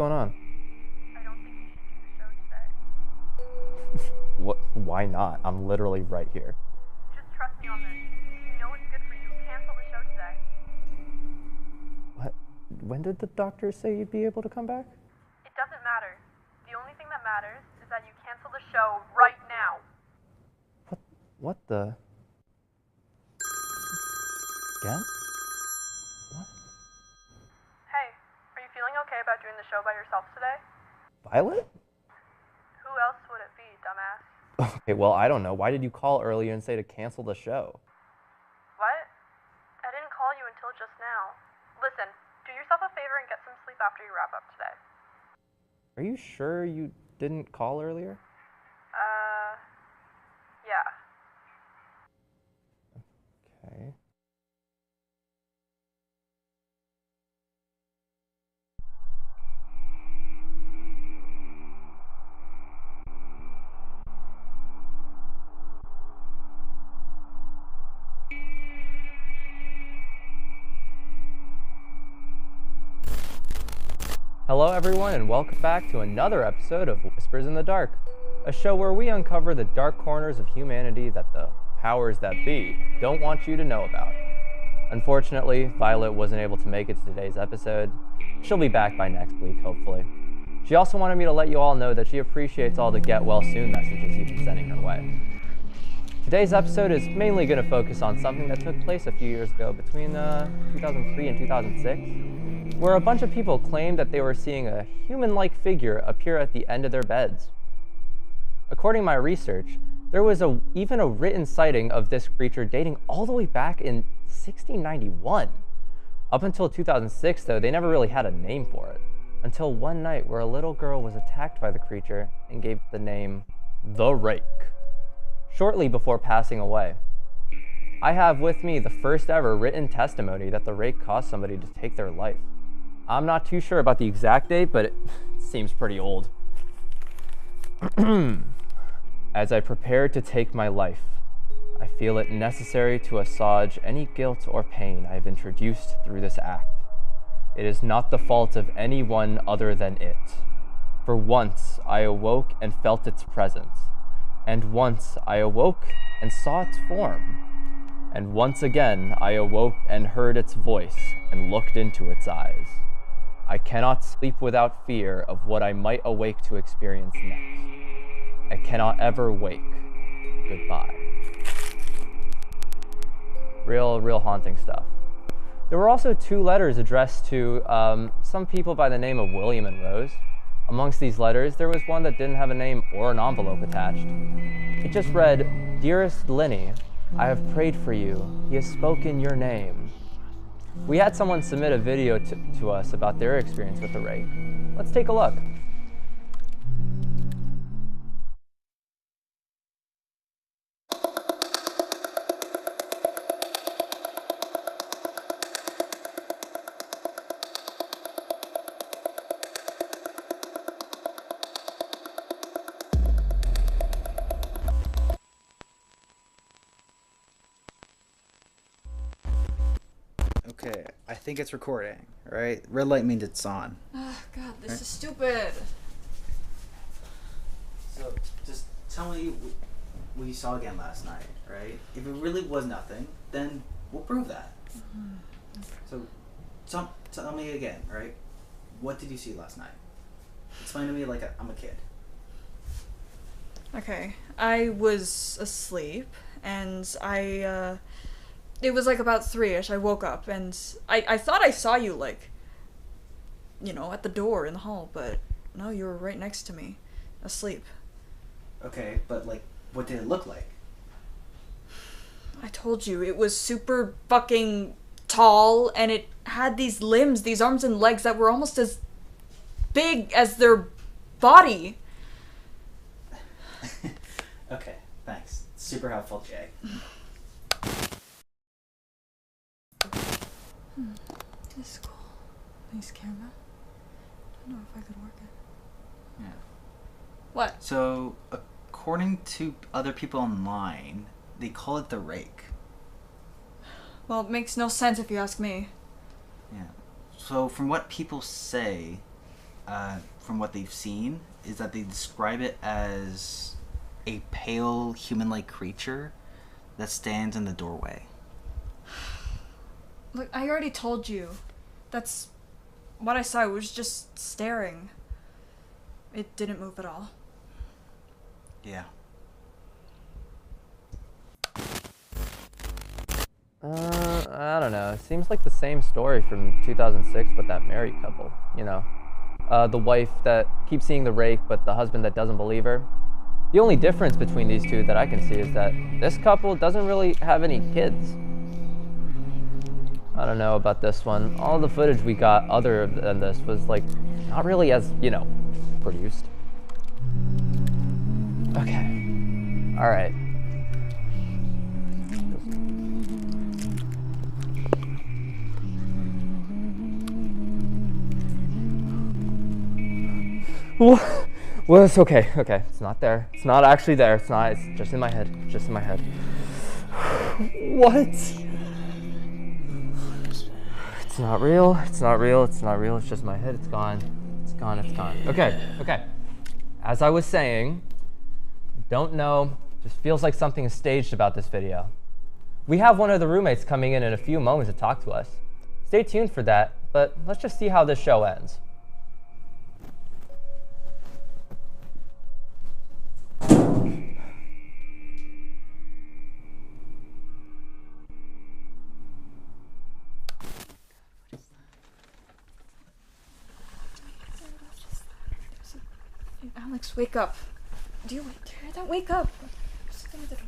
going on? I don't think you should do the show today. What? Why not? I'm literally right here. Just trust me on this. You know it's good for you. Cancel the show today. What? When did the doctor say you'd be able to come back? It doesn't matter. The only thing that matters is that you cancel the show right now. What the? Again? What? Hey, are you feeling okay about doing the show by yourself today? Violet? Who else would it be, dumbass? Okay, well, I don't know. Why did you call earlier and say to cancel the show? What? I didn't call you until just now. Listen, do yourself a favor and get some sleep after you wrap up today. Are you sure you didn't call earlier? Yeah. Okay. Hello everyone and welcome back to another episode of Whispers in the Dark, a show where we uncover the dark corners of humanity that the powers that be don't want you to know about. Unfortunately, Violet wasn't able to make it to today's episode. She'll be back by next week, hopefully. She also wanted me to let you all know that she appreciates all the get well soon messages you've been sending her way. Today's episode is mainly going to focus on something that took place a few years ago between 2003 and 2006, where a bunch of people claimed that they were seeing a human-like figure appear at the end of their beds. According to my research, there was even a written sighting of this creature dating all the way back in 1691. Up until 2006, though, they never really had a name for it, until one night where a little girl was attacked by the creature and gave the name the Rake, shortly before passing away. I have with me the first ever written testimony that the Rake caused somebody to take their life. I'm not too sure about the exact date, but it seems pretty old. As I prepare to take my life, I feel it necessary to assuage any guilt or pain I have introduced through this act. It is not the fault of anyone other than it. For once I awoke and felt its presence, and once I awoke and saw its form, and once again I awoke and heard its voice and looked into its eyes. I cannot sleep without fear of what I might awake to experience next. I cannot ever wake. Goodbye. Real haunting stuff. There were also two letters addressed to some people by the name of William and Rose. Amongst these letters, there was one that didn't have a name or an envelope attached. It just read, "Dearest Linny, I have prayed for you. He has spoken your name." We had someone submit a video to us about their experience with the Rake. Let's take a look. Okay, I think it's recording, right? Red light means it's on. Oh, God, this Right. is stupid. So, just tell me what you saw again last night, right? If it really was nothing, then we'll prove that. So, tell me again, right? What did you see last night? Explain to me like I'm a kid. Okay, I was asleep, and it was like about 3-ish. I woke up, and I thought I saw you, like, you know, at the door in the hall, but no, you were right next to me, asleep. Okay, but like, what did it look like? I told you, it was super fucking tall, and it had these limbs, these arms and legs that were almost as big as their body. Okay, thanks. Super helpful, Jay. This is cool. Nice camera. I don't know if I could work it. Yeah. What? So, according to other people online, they call it the Rake. Well, it makes no sense if you ask me. Yeah. So, from what people say, from what they've seen, is that they describe it as a pale human-like creature that stands in the doorway. Look, I already told you. That's what I saw. It was just staring. It didn't move at all. Yeah. I don't know. It seems like the same story from 2006 with that married couple, you know. The wife that keeps seeing the rake, but the husband that doesn't believe her. The only difference between these two that I can see is that this couple doesn't really have any kids. I don't know about this one. All the footage we got other than this was like, not really as, you know, produced. Okay. All right. Well, it's okay. Okay, it's not there. It's not actually there. It's not. It's just in my head. Just in my head. What? It's not real. It's not real. It's not real. It's just my head. It's gone. It's gone. It's gone. Okay. Okay. As I was saying, don't know. Just feels like something is staged about this video. We have one of the roommates coming in a few moments to talk to us. Stay tuned for that. But let's just see how this show ends. Alex, wake up. Do you hear that? Wake up. Just open the door.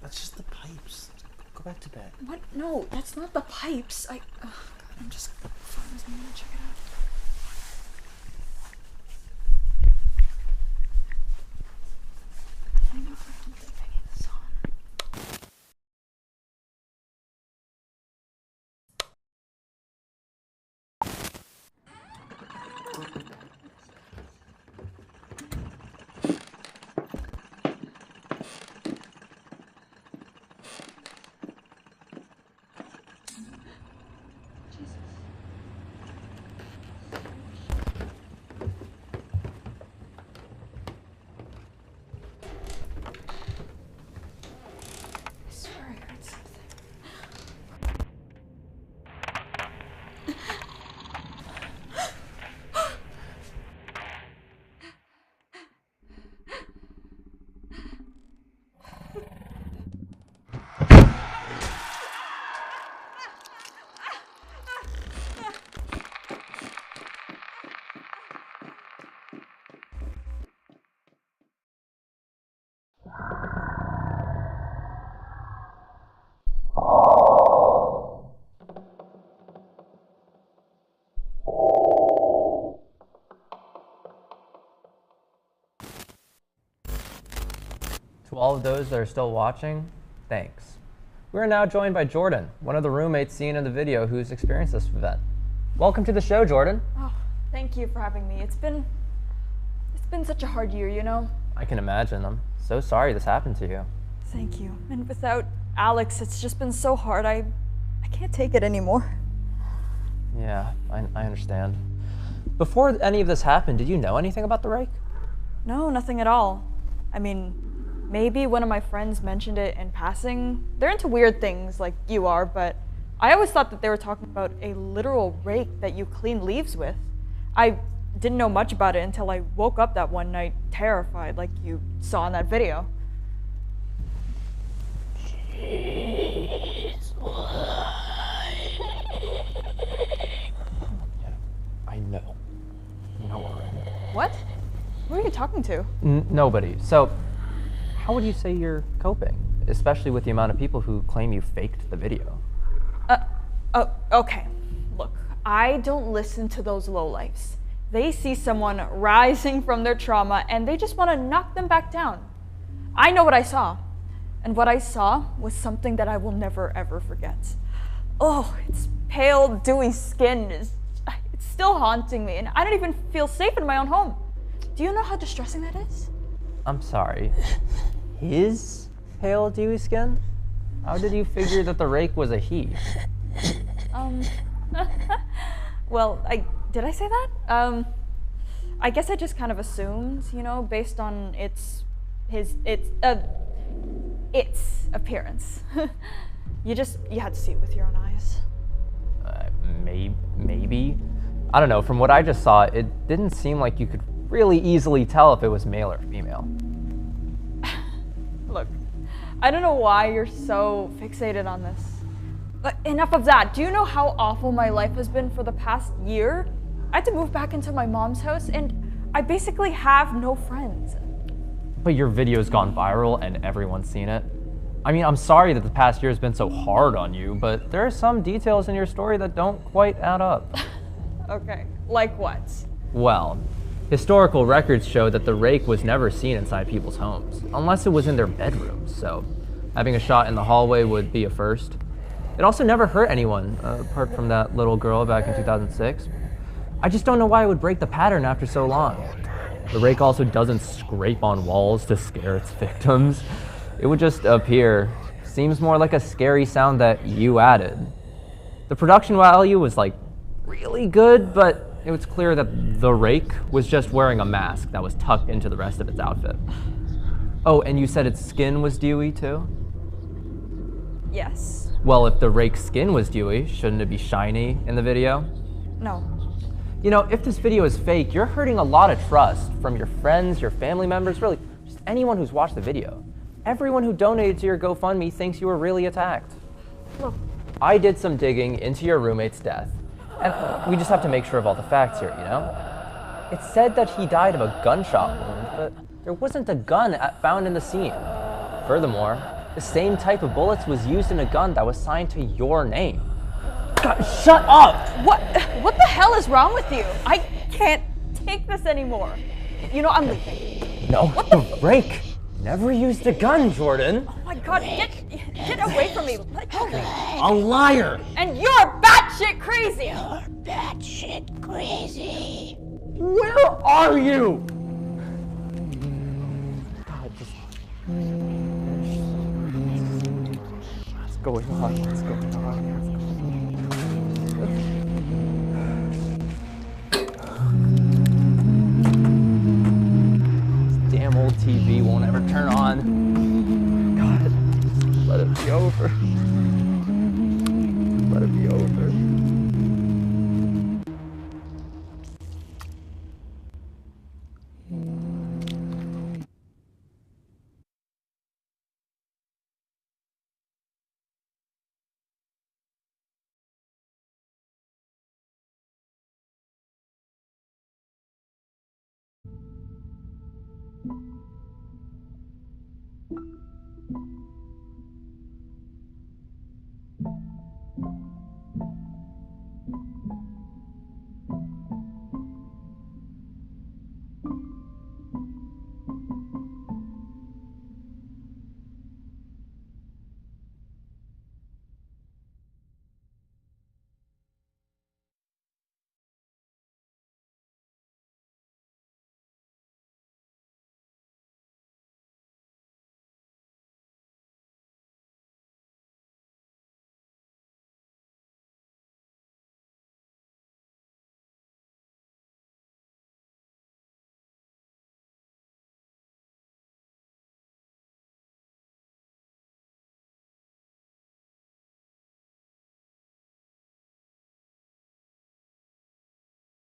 That's just the pipes. Go back to bed. What? No, that's not the pipes. Oh, God, I'm just fine with me. Check it out. I know, I don't think I need this on. I swear I heard something. To all of those that are still watching, thanks. We are now joined by Jordan, one of the roommates seen in the video who's experienced this event. Welcome to the show, Jordan. Oh, thank you for having me. It's been such a hard year, you know? I can imagine. I'm so sorry this happened to you. Thank you. And without Alex, it's just been so hard. I can't take it anymore. Yeah, I understand. Before any of this happened, did you know anything about the rake? No, nothing at all. I mean, maybe one of my friends mentioned it in passing. They're into weird things like you are, but I always thought that they were talking about a literal rake that you clean leaves with. I didn't know much about it until I woke up that one night terrified, like you saw in that video. I know. No worry. What? Who are you talking to? Nobody. So, how would you say you're coping? Especially with the amount of people who claim you faked the video. Oh, okay. Look, I don't listen to those lowlifes. They see someone rising from their trauma and they just want to knock them back down. I know what I saw. And what I saw was something that I will never ever forget. Oh, its pale, dewy skin it's still haunting me, and I don't even feel safe in my own home. Do you know how distressing that is? I'm sorry. His pale, dewy skin? How did you figure that the rake was a he? Well, did I say that? I guess I just kind of assumed, you know, based on its appearance. You had to see it with your own eyes. Maybe. I don't know. From what I just saw, it didn't seem like you could really easily tell if it was male or female. Look, I don't know why you're so fixated on this. But enough of that. Do you know how awful my life has been for the past year? I had to move back into my mom's house, and I basically have no friends. But your video's gone viral and everyone's seen it. I mean, I'm sorry that the past year has been so hard on you, but there are some details in your story that don't quite add up. Okay, like what? Well, historical records show that the rake was never seen inside people's homes, unless it was in their bedrooms, so having a shot in the hallway would be a first. It also never hurt anyone, apart from that little girl back in 2006. I just don't know why it would break the pattern after so long. The rake also doesn't scrape on walls to scare its victims. It would just appear. Seems more like a scary sound that you added. The production value was like really good, but it was clear that the rake was just wearing a mask that was tucked into the rest of its outfit. Oh, and you said its skin was dewy too? Yes. Well, if the rake's skin was dewy, shouldn't it be shiny in the video? No. You know, if this video is fake, you're hurting a lot of trust from your friends, your family members, really, just anyone who's watched the video. Everyone who donated to your GoFundMe thinks you were really attacked. Look. I did some digging into your roommate's death, and we just have to make sure of all the facts here, you know? It said that he died of a gunshot wound, but there wasn't a gun found in the scene. Furthermore, the same type of bullets was used in a gun that was signed to your name. God, shut up! What the hell is wrong with you? I can't take this anymore. You know, I'm leaving. No, the rake never used a gun, Jordan. Oh my god, get away from me. Let go of me. A liar! And you're batshit crazy! You're batshit crazy. Where are you? God, just... What's going on? What's going on? Damn old TV won't ever turn on. God, just let it be over. Let it be over.